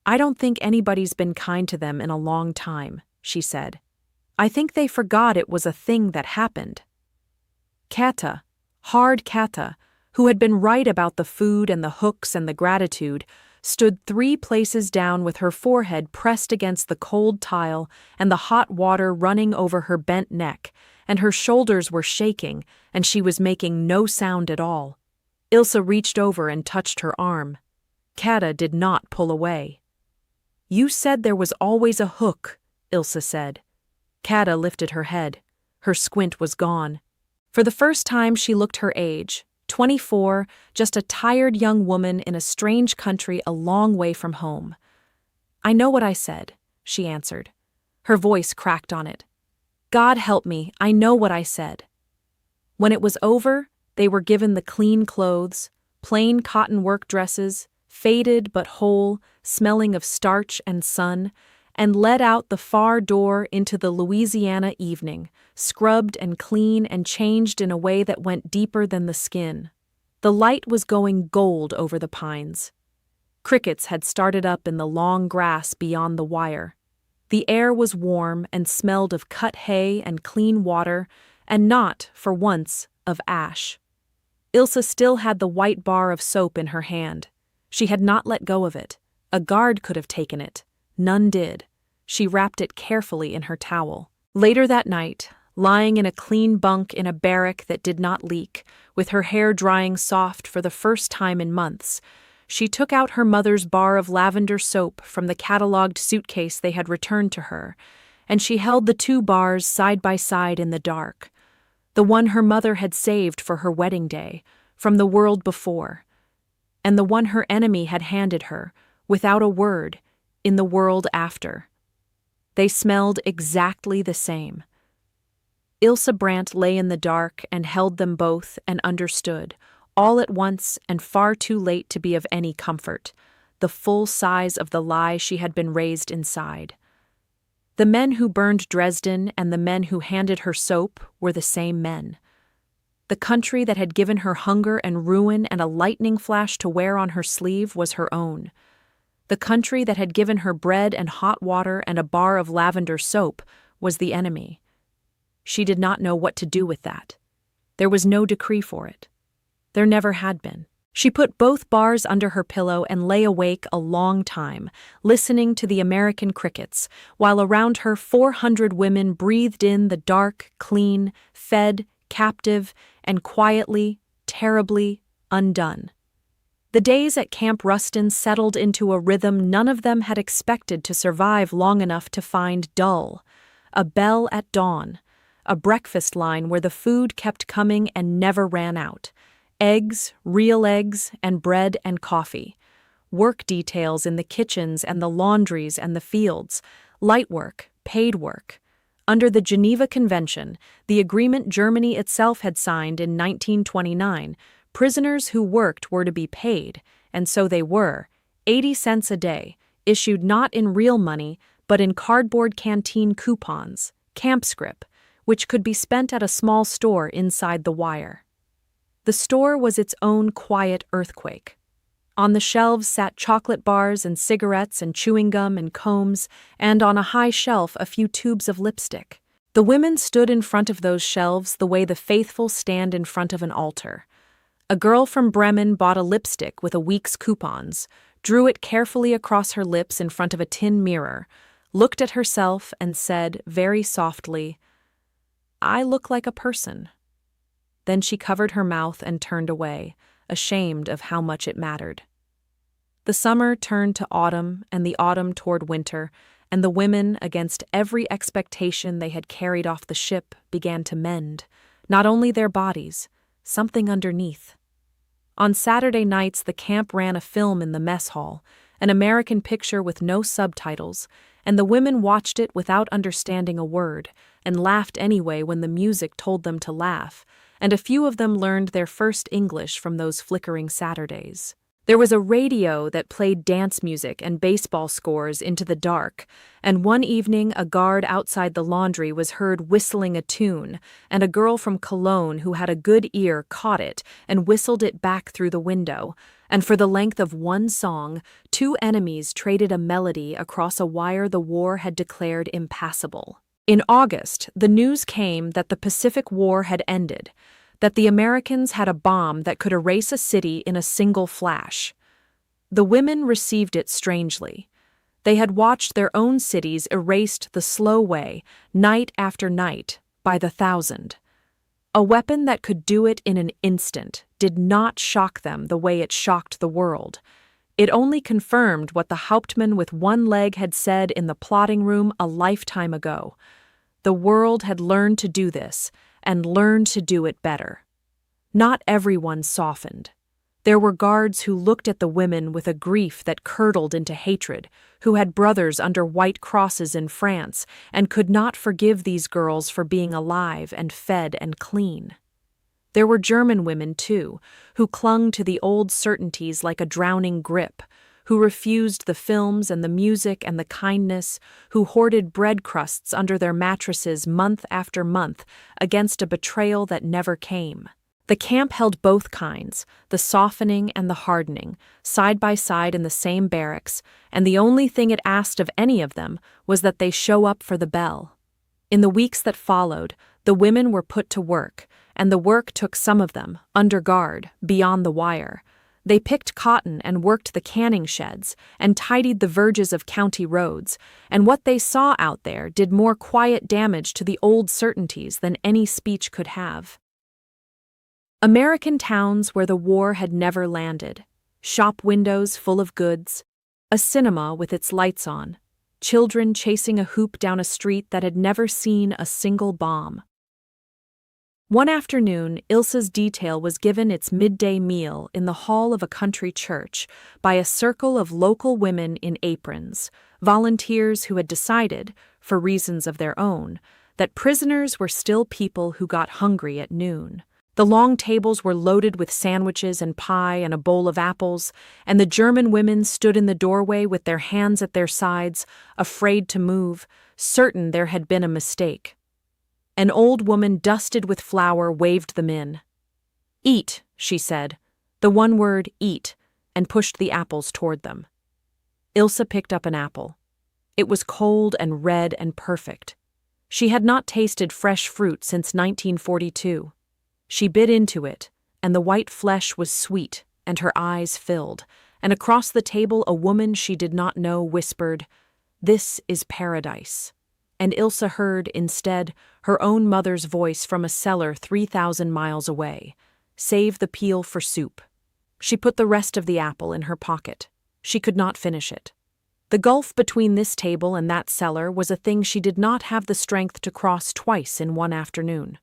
"I don't think anybody's been kind to them in a long time," she said. "I think they forgot it was a thing that happened." Kata, hard Kata, who had been right about the food and the hooks and the gratitude, stood 3 places down with her forehead pressed against the cold tile and the hot water running over her bent neck, and her shoulders were shaking, and she was making no sound at all. Ilse reached over and touched her arm. Kata did not pull away. "You said there was always a hook," Ilse said. Kata lifted her head. Her squint was gone. For the first time she looked her age, 24, just a tired young woman in a strange country a long way from home. "I know what I said," she answered. Her voice cracked on it. "God help me, I know what I said." When it was over, they were given the clean clothes, plain cotton work dresses, faded but whole, smelling of starch and sun, and led out the far door into the Louisiana evening, scrubbed and clean and changed in a way that went deeper than the skin. The light was going gold over the pines. Crickets had started up in the long grass beyond the wire. The air was warm and smelled of cut hay and clean water, and not, for once, of ash. Ilse still had the white bar of soap in her hand. She had not let go of it. A guard could have taken it. None did. She wrapped it carefully in her towel. Later that night, lying in a clean bunk in a barrack that did not leak, with her hair drying soft for the first time in months, she took out her mother's bar of lavender soap from the catalogued suitcase they had returned to her, and she held the 2 bars side by side in the dark. The one her mother had saved for her wedding day, from the world before, and the one her enemy had handed her, without a word, in the world after. They smelled exactly the same. Ilse Brandt lay in the dark and held them both and understood, all at once and far too late to be of any comfort, the full size of the lie she had been raised inside. The men who burned Dresden and the men who handed her soap were the same men. The country that had given her hunger and ruin and a lightning flash to wear on her sleeve was her own. The country that had given her bread and hot water and a bar of lavender soap was the enemy. She did not know what to do with that. There was no decree for it. There never had been. She put both bars under her pillow and lay awake a long time, listening to the American crickets, while around her 400 women breathed in the dark, clean, fed, captive, and quietly, terribly undone. The days at Camp Ruston settled into a rhythm none of them had expected to survive long enough to find dull. A bell at dawn, a breakfast line where the food kept coming and never ran out. Eggs, real eggs, and bread and coffee. Work details in the kitchens and the laundries and the fields. Light work, paid work. Under the Geneva Convention, the agreement Germany itself had signed in 1929, prisoners who worked were to be paid, and so they were, 80 cents a day, issued not in real money, but in cardboard canteen coupons, camp scrip, which could be spent at a small store inside the wire. The store was its own quiet earthquake. On the shelves sat chocolate bars and cigarettes and chewing gum and combs, and on a high shelf a few tubes of lipstick. The women stood in front of those shelves the way the faithful stand in front of an altar. A girl from Bremen bought a lipstick with a week's coupons, drew it carefully across her lips in front of a tin mirror, looked at herself and said very softly, "I look like a person." Then she covered her mouth and turned away, ashamed of how much it mattered. The summer turned to autumn and the autumn toward winter, and the women, against every expectation they had carried off the ship, began to mend, not only their bodies, something underneath. On Saturday nights, the camp ran a film in the mess hall, an American picture with no subtitles, and the women watched it without understanding a word, and laughed anyway when the music told them to laugh, and a few of them learned their first English from those flickering Saturdays. There was a radio that played dance music and baseball scores into the dark, and one evening a guard outside the laundry was heard whistling a tune, and a girl from Cologne who had a good ear caught it and whistled it back through the window, and for the length of one song, two enemies traded a melody across a wire the war had declared impassable. In August, the news came that the Pacific War had ended, that the Americans had a bomb that could erase a city in a single flash. The women received it strangely. They had watched their own cities erased the slow way, night after night, by the thousand. A weapon that could do it in an instant did not shock them the way it shocked the world. It only confirmed what the Hauptmann with one leg had said in the plotting room a lifetime ago. The world had learned to do this, and learned to do it better. Not everyone softened. There were guards who looked at the women with a grief that curdled into hatred, who had brothers under white crosses in France, and could not forgive these girls for being alive and fed and clean. There were German women, too, who clung to the old certainties like a drowning grip, who refused the films and the music and the kindness, who hoarded bread crusts under their mattresses month after month against a betrayal that never came. The camp held both kinds, the softening and the hardening, side by side in the same barracks, and the only thing it asked of any of them was that they show up for the bell. In the weeks that followed, the women were put to work, and the work took some of them, under guard, beyond the wire. They picked cotton and worked the canning sheds and tidied the verges of county roads, and what they saw out there did more quiet damage to the old certainties than any speech could have. American towns where the war had never landed, shop windows full of goods, a cinema with its lights on, children chasing a hoop down a street that had never seen a single bomb. One afternoon, Ilse's detail was given its midday meal in the hall of a country church by a circle of local women in aprons, volunteers who had decided, for reasons of their own, that prisoners were still people who got hungry at noon. The long tables were loaded with sandwiches and pie and a bowl of apples, and the German women stood in the doorway with their hands at their sides, afraid to move, certain there had been a mistake. An old woman dusted with flour waved them in. "Eat," she said, the one word, eat, and pushed the apples toward them. Ilse picked up an apple. It was cold and red and perfect. She had not tasted fresh fruit since 1942. She bit into it, and the white flesh was sweet, and her eyes filled, and across the table a woman she did not know whispered, "This is paradise." And Ilse heard, instead, her own mother's voice from a cellar 3,000 miles away. "Save the peel for soup." She put the rest of the apple in her pocket. She could not finish it. The gulf between this table and that cellar was a thing she did not have the strength to cross twice in one afternoon.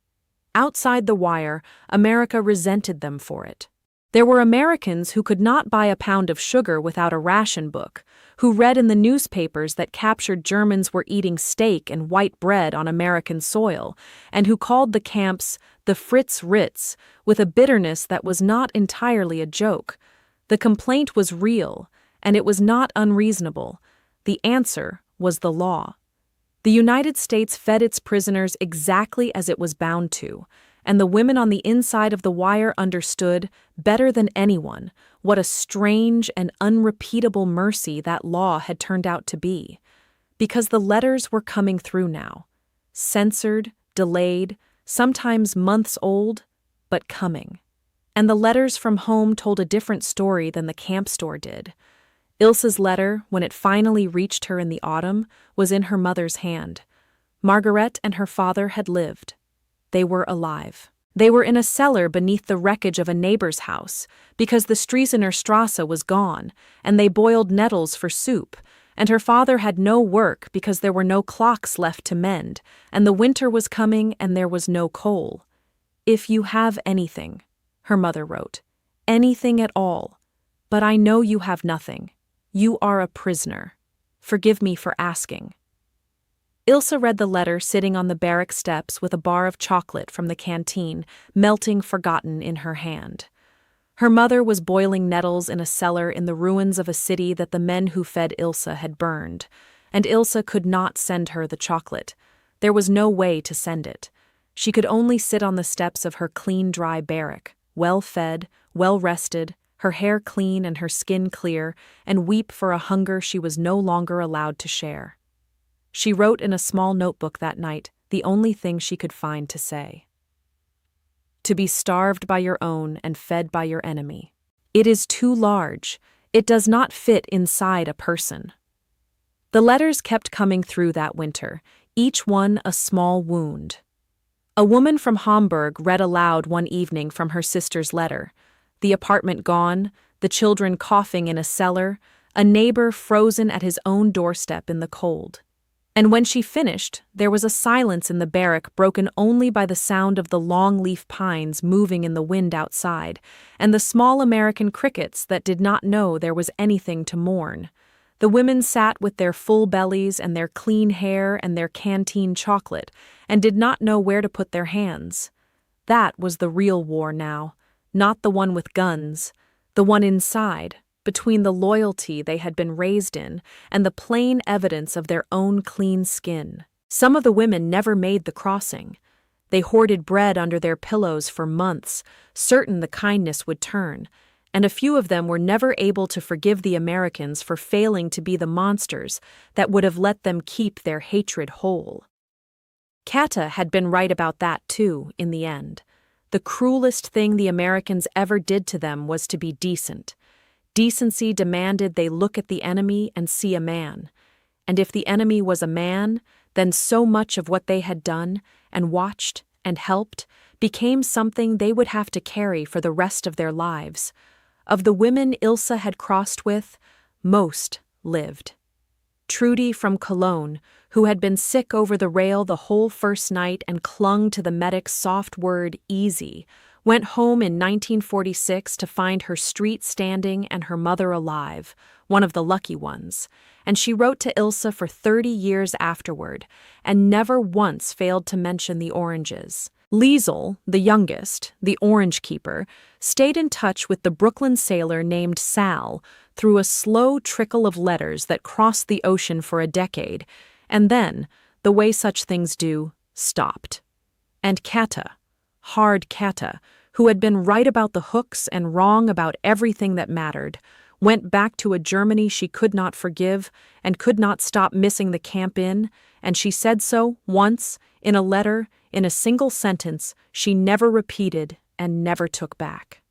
Outside the wire, America resented them for it. There were Americans who could not buy a pound of sugar without a ration book, who read in the newspapers that captured Germans were eating steak and white bread on American soil, and who called the camps the Fritz Ritz with a bitterness that was not entirely a joke. The complaint was real, and it was not unreasonable. The answer was the law. The United States fed its prisoners exactly as it was bound to, and the women on the inside of the wire understood, better than anyone, what a strange and unrepeatable mercy that law had turned out to be. Because the letters were coming through now. Censored, delayed, sometimes months old, but coming. And the letters from home told a different story than the camp store did. Ilse's letter, when it finally reached her in the autumn, was in her mother's hand. Margaret and her father had lived. They were alive. They were in a cellar beneath the wreckage of a neighbor's house, because the Striesener Strasse was gone, and they boiled nettles for soup, and her father had no work because there were no clocks left to mend, and the winter was coming and there was no coal. "If you have anything," her mother wrote, "anything at all, but I know you have nothing. You are a prisoner. Forgive me for asking." Ilse read the letter sitting on the barrack steps with a bar of chocolate from the canteen, melting forgotten in her hand. Her mother was boiling nettles in a cellar in the ruins of a city that the men who fed Ilse had burned, and Ilse could not send her the chocolate. There was no way to send it. She could only sit on the steps of her clean, dry barrack, well-fed, well-rested, her hair clean and her skin clear, and weep for a hunger she was no longer allowed to share. She wrote in a small notebook that night the only thing she could find to say. To be starved by your own and fed by your enemy. It is too large. It does not fit inside a person. The letters kept coming through that winter, each one a small wound. A woman from Hamburg read aloud one evening from her sister's letter. The apartment gone, the children coughing in a cellar, a neighbor frozen at his own doorstep in the cold. And when she finished, there was a silence in the barrack broken only by the sound of the long-leaf pines moving in the wind outside, and the small American crickets that did not know there was anything to mourn. The women sat with their full bellies and their clean hair and their canteen chocolate, and did not know where to put their hands. That was the real war now, not the one with guns, the one inside, between the loyalty they had been raised in and the plain evidence of their own clean skin. Some of the women never made the crossing. They hoarded bread under their pillows for months, certain the kindness would turn, and a few of them were never able to forgive the Americans for failing to be the monsters that would have let them keep their hatred whole. Kata had been right about that too, in the end. The cruelest thing the Americans ever did to them was to be decent. Decency demanded they look at the enemy and see a man. And if the enemy was a man, then so much of what they had done, and watched, and helped, became something they would have to carry for the rest of their lives. Of the women Ilse had crossed with, most lived. Trudy from Cologne, who had been sick over the rail the whole first night and clung to the medic's soft word easy, went home in 1946 to find her street standing and her mother alive, one of the lucky ones, and she wrote to Ilse for 30 years afterward, and never once failed to mention the oranges. Liesel, the youngest, the orange keeper, stayed in touch with the Brooklyn sailor named Sal through a slow trickle of letters that crossed the ocean for a decade, and then, the way such things do, stopped. And Kata, hard Kata, who had been right about the hooks and wrong about everything that mattered, went back to a Germany she could not forgive and could not stop missing the camp in, and she said so once, in a letter, in a single sentence she never repeated and never took back.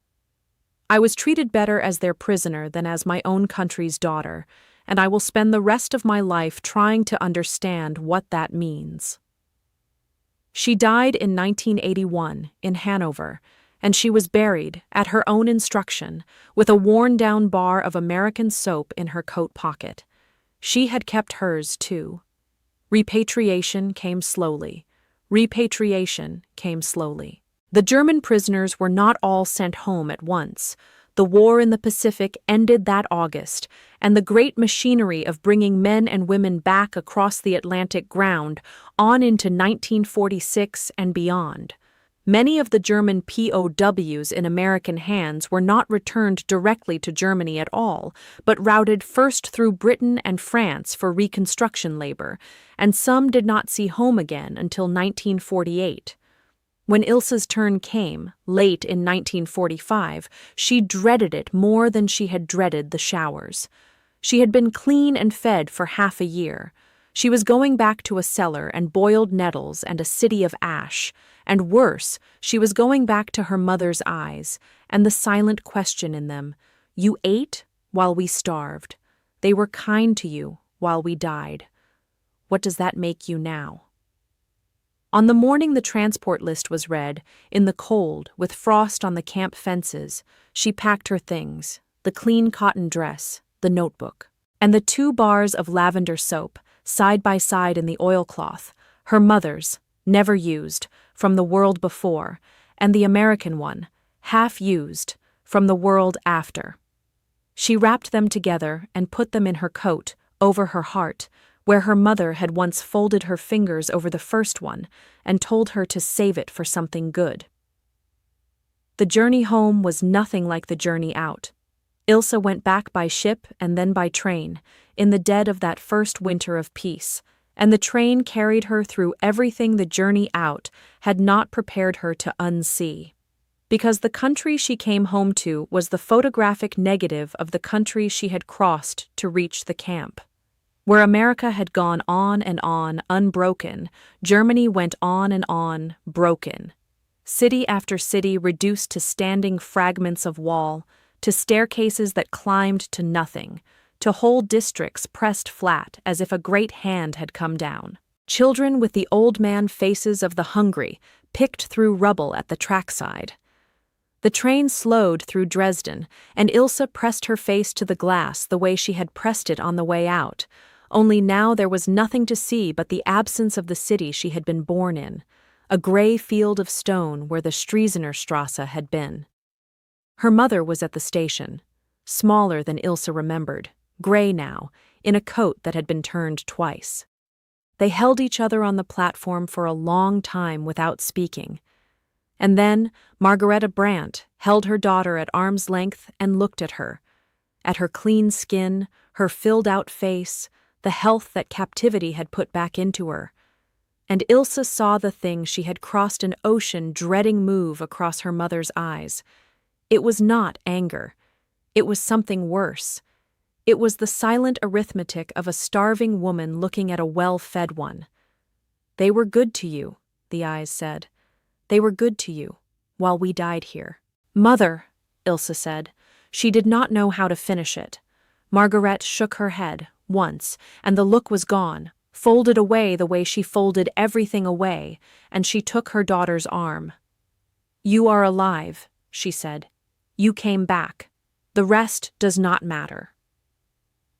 I was treated better as their prisoner than as my own country's daughter, and I will spend the rest of my life trying to understand what that means. She died in 1981 in Hanover, and she was buried, at her own instruction, with a worn-down bar of American soap in her coat pocket. She had kept hers, too. Repatriation came slowly. Repatriation came slowly. The German prisoners were not all sent home at once. The war in the Pacific ended that August, and the great machinery of bringing men and women back across the Atlantic ground on into 1946 and beyond. Many of the German POWs in American hands were not returned directly to Germany at all, but routed first through Britain and France for reconstruction labor, and some did not see home again until 1948. When Ilse's turn came, late in 1945, she dreaded it more than she had dreaded the showers. She had been clean and fed for half a year. She was going back to a cellar and boiled nettles and a city of ash, and worse, she was going back to her mother's eyes, and the silent question in them, "You ate while we starved. They were kind to you while we died. What does that make you now?" On the morning the transport list was read, in the cold, with frost on the camp fences, she packed her things, the clean cotton dress, the notebook. And the 2 bars of lavender soap, side by side in the oilcloth, her mother's, never used, from the world before, and the American one, half used, from the world after. She wrapped them together and put them in her coat, over her heart, where her mother had once folded her fingers over the first one and told her to save it for something good. The journey home was nothing like the journey out. Ilse went back by ship and then by train, in the dead of that first winter of peace, and the train carried her through everything the journey out had not prepared her to unsee. Because the country she came home to was the photographic negative of the country she had crossed to reach the camp. Where America had gone on, unbroken, Germany went on, broken. City after city reduced to standing fragments of wall, to staircases that climbed to nothing, to whole districts pressed flat as if a great hand had come down. Children with the old man faces of the hungry picked through rubble at the trackside. The train slowed through Dresden, and Ilse pressed her face to the glass the way she had pressed it on the way out, only now there was nothing to see but the absence of the city she had been born in, a gray field of stone where the Striesenerstrasse had been. Her mother was at the station, smaller than Ilse remembered, gray now, in a coat that had been turned twice. They held each other on the platform for a long time without speaking. And then Margareta Brandt held her daughter at arm's length and looked at her clean skin, her filled-out face, the health that captivity had put back into her. And Ilse saw the thing she had crossed an ocean dreading move across her mother's eyes. It was not anger. It was something worse. It was the silent arithmetic of a starving woman looking at a well-fed one. "They were good to you," the eyes said. "They were good to you, while we died here." "Mother," Ilse said. She did not know how to finish it. Margaret shook her head, once, and the look was gone, folded away the way she folded everything away, and she took her daughter's arm. "You are alive," she said. "You came back. The rest does not matter."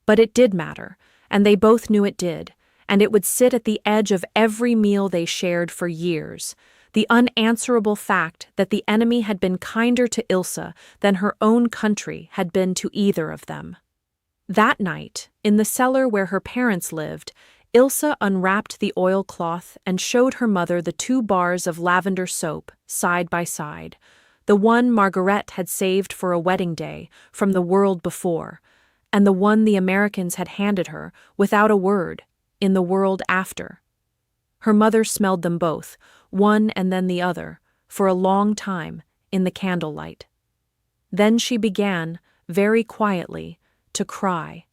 But it did matter, and they both knew it did, and it would sit at the edge of every meal they shared for years, the unanswerable fact that the enemy had been kinder to Ilse than her own country had been to either of them. That night, in the cellar where her parents lived, Ilse unwrapped the oilcloth and showed her mother the 2 bars of lavender soap, side by side, the one Margaret had saved for a wedding day from the world before, and the one the Americans had handed her, without a word, in the world after. Her mother smelled them both, one and then the other, for a long time, in the candlelight. Then she began, very quietly, to cry.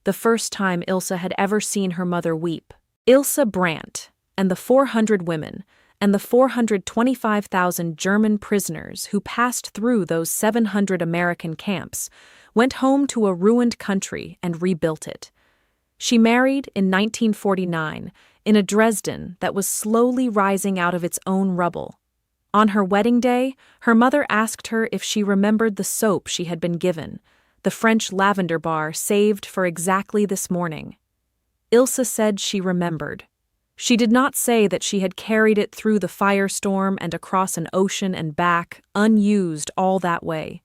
The first time Ilse had ever seen her mother weep. Ilse Brandt, and the 400 women, and the 425,000 German prisoners who passed through those 700 American camps, went home to a ruined country and rebuilt it. She married in 1949 in a Dresden that was slowly rising out of its own rubble. On her wedding day, her mother asked her if she remembered the soap she had been given, the French lavender bar saved for exactly this morning. Ilse said she remembered. She did not say that she had carried it through the firestorm and across an ocean and back, unused all that way.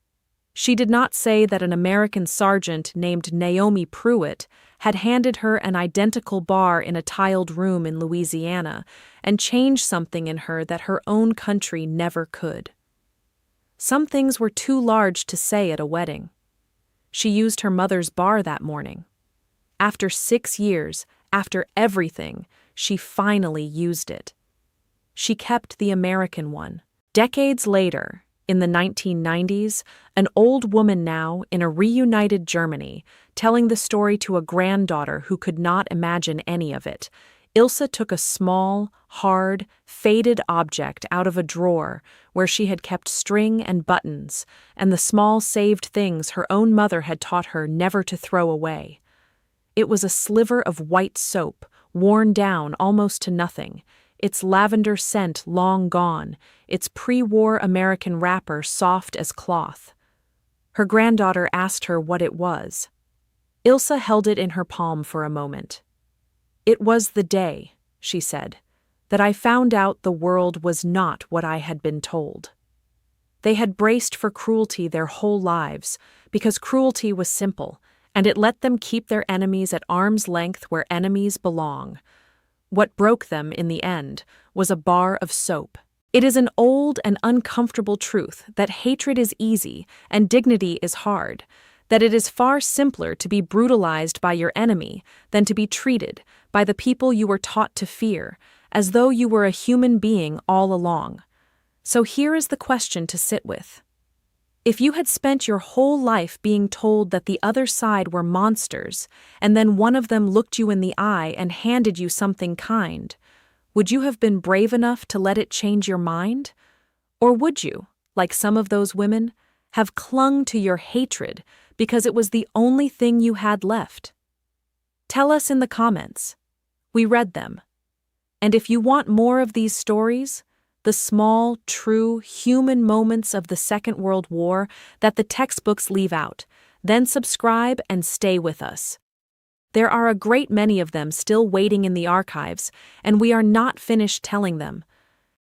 She did not say that an American sergeant named Naomi Pruitt had handed her an identical bar in a tiled room in Louisiana and changed something in her that her own country never could. Some things were too large to say at a wedding. She used her mother's bar that morning. After 6 years, after everything, she finally used it. She kept the American one. Decades later, in the 1990s, an old woman now in a reunited Germany, telling the story to a granddaughter who could not imagine any of it, Ilse took a small, hard, faded object out of a drawer where she had kept string and buttons and the small saved things her own mother had taught her never to throw away. It was a sliver of white soap, worn down almost to nothing, its lavender scent long gone, its pre-war American wrapper soft as cloth. Her granddaughter asked her what it was. Ilsa held it in her palm for a moment. "It was the day," she said, "that I found out the world was not what I had been told." They had braced for cruelty their whole lives, because cruelty was simple, and it let them keep their enemies at arm's length where enemies belong. What broke them, in the end, was a bar of soap. It is an old and uncomfortable truth that hatred is easy and dignity is hard, that it is far simpler to be brutalized by your enemy than to be treated, by the people you were taught to fear, as though you were a human being all along. So here is the question to sit with. If you had spent your whole life being told that the other side were monsters, and then one of them looked you in the eye and handed you something kind, would you have been brave enough to let it change your mind? Or would you, like some of those women, have clung to your hatred because it was the only thing you had left? Tell us in the comments. We read them. And if you want more of these stories, the small, true, human moments of the Second World War that the textbooks leave out, then subscribe and stay with us. There are a great many of them still waiting in the archives, and we are not finished telling them.